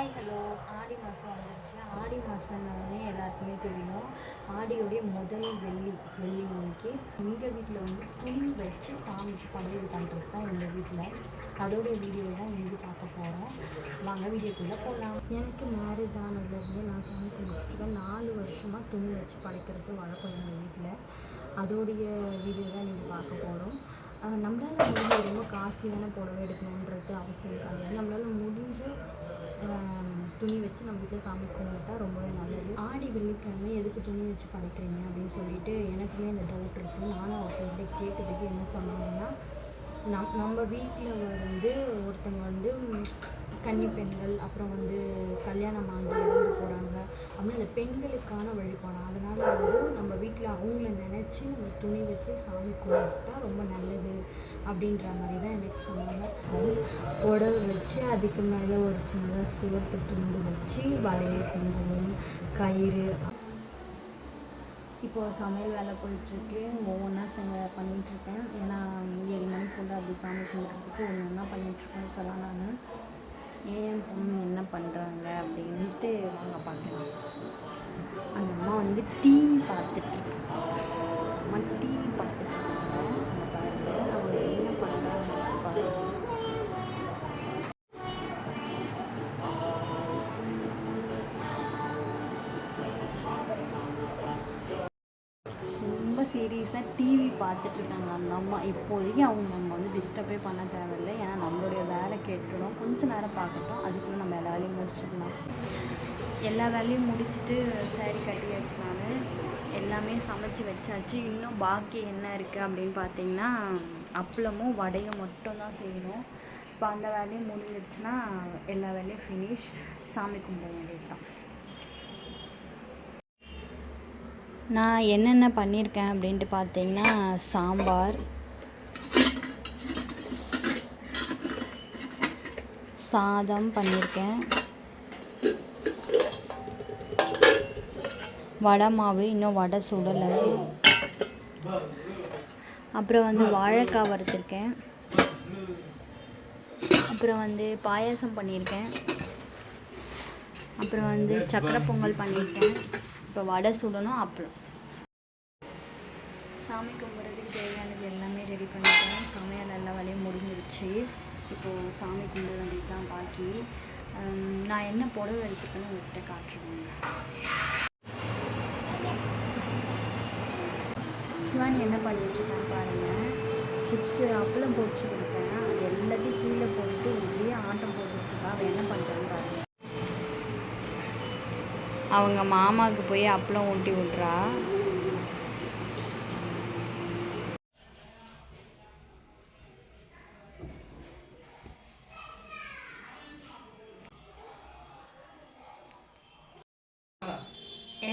Hi hello. ஆடி மாதம் வந்துருச்சு. ஆடி மாதம்னாலே எல்லாருக்குமே தெரியும். ஆடியோடைய முதல் வெள்ளி அன்னைக்கு எங்கள் வீட்டில் வந்து துணி வச்சு சாமிக்கு படையல் பண்ணுறது தான் எங்கள் வீட்டில். அதோடைய வீடியோ தான் இன்றைக்கி பார்க்க போகிறோம். வாங்க வீடியோக்குள்ளே போகலாம். எனக்கு மேரேஜ் ஆனதுலேருந்து நான் சாமி கும்பிட்டுருக்கேன். 4 வருஷமாக துணி வச்சு படைக்கிறது வழக்கம் எங்கள் வீட்டில். அதோடைய வீடியோ தான் இன்றைக்கி பார்க்க போகிறோம். நம்மளால் முடிஞ்ச ரொம்ப காஸ்ட்லியான புடவை எடுக்கணுன்றது அவசியம் கிடையாது. நம்மளால் முடிஞ்ச துணி வச்சு நம்ம வீட்டில் சாமி கும்பிட்டா ரொம்பவே நல்லது. ஆடி வெள்ளிக்கிழமை எதுக்கு துணி வச்சு படைக்கிறீங்க அப்படின்னு சொல்லிட்டு எனக்குமே இந்த டவுட் இருக்குது. நானும் அவர்கிட்ட கேட்டதுக்கு என்ன சொன்னாங்கன்னா, நம்ம வீட்டில் வந்து ஒருத்தங்க வந்து கன்னி பெண்கள், அப்புறம் வந்து கல்யாணம் ஆண்டு இறந்து போகிறாங்க அப்படின்னு அந்த பெண்களுக்கான வழிபாடு. அதனால் வந்து நம்ம வீட்டில் அவங்கள நினச்சி நம்ம துணி வச்சு சாமி கும்பிட்டா ரொம்ப நல்லது அப்படின்ற மாதிரி தான் எனக்கு சொன்னாங்க. புடவை வச்சு அதுக்கு மேலே ஒரு சின்னதாக சிவப்பு துண்டு வச்சு வளையல், குங்குமம், கயிறு. இப்போது சமையல் வேலை போயிட்டுருக்கு. ஒவ்வொன்றா பண்ணிகிட்ருக்கேன். ஏன்னா 7 மணிக்குள்ளே அப்படி சாமி கும்பிட்றதுக்கு ஒவ்வொன்றா பண்ணிகிட்ருக்கேன். இப்போ தான் நான் ஏன் பொண்ணு என்ன பண்ணுறாங்க அப்படின்ட்டு வாங்க பார்க்கலாம். அந்த அம்மா வந்து டிவி பார்த்துட்ருக்காங்க. அம்மா டிவி பார்த்துட்ருக்காங்க. அந்த பாருங்க அவங்க என்ன பண்ணுறாங்க பாருங்க. ரொம்ப சீரியஸாக டிவி பார்த்துட்ருக்காங்க அந்த அம்மா. இப்போதைக்கு அவங்க நம்ம வந்து டிஸ்டர்பே பண்ண தேவையில்லை. ஏன்னா நம்மளுடைய வேலை கேட்டுடும். கொஞ்சம் நேரம் பார்க்கட்டும். அதுக்குள்ளே நம்ம எல்லா வேலையும் முடிச்சுக்கலாம். எல்லா வேலையும் முடிச்சுட்டு சாரி கட்டியாச்சு. நான் எல்லாமே சமைச்சு வச்சாச்சு. இன்னும் பாக்கி என்ன இருக்குது அப்படின்னு பார்த்தீங்கன்னா, அப்பளமும் வடையும் மட்டும்தான் செய்யணும். இப்போ அந்த வேலையும் முடிஞ்சிடுச்சுன்னா எல்லா வேலையும் ஃபினிஷ். சாமி கும்பிட வேண்டியது தான். நான் என்னென்ன பண்ணியிருக்கேன் அப்படின்ட்டு பார்த்தீங்கன்னா, சாம்பார், சாதம் பண்ணியிருக்கேன், வடை மாவு இன்னும் வடை சுடலை, அப்புறம் வந்து வாழைக்காய் வறுத்துருக்கேன், அப்புறம் வந்து பாயாசம் பண்ணியிருக்கேன், அப்புறம் வந்து சக்கரை பொங்கல் பண்ணியிருக்கேன். இப்போ வடை சுடணும். அப்புறம் சாமி கும்பிட்றதுக்கு தேவையானது எல்லாமே ரெடி பண்ணிட்டேன். சமையல் எல்லா வேலையும் முடிஞ்சிருச்சு. இப்போது சாமி கும்பிட வேண்டியது தான் பாக்கி. நான் என்ன புடவை எடுத்துக்கன்னு உங்கள்கிட்ட காட்டுறேங்க. சிவானி என்ன பண்ணிட்டுருக்கேன் பாருங்கள். சிப்ஸு அப்பளம் பொரிச்சு கொடுப்பேன். அது எல்லாத்தையும் கீழே போட்டு நிறைய ஆட்டம் போட்டுட்ருக்கா. அவள் என்ன பண்ணுறான்னு பாருங்கள். அவங்க மாமாவுக்கு போய் அப்பளம் ஊட்டி விட்றா.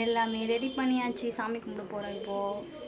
எல்லாமே ரெடி பண்ணியாச்சு. சாமி கும்பிட போகிறோம் இப்போது.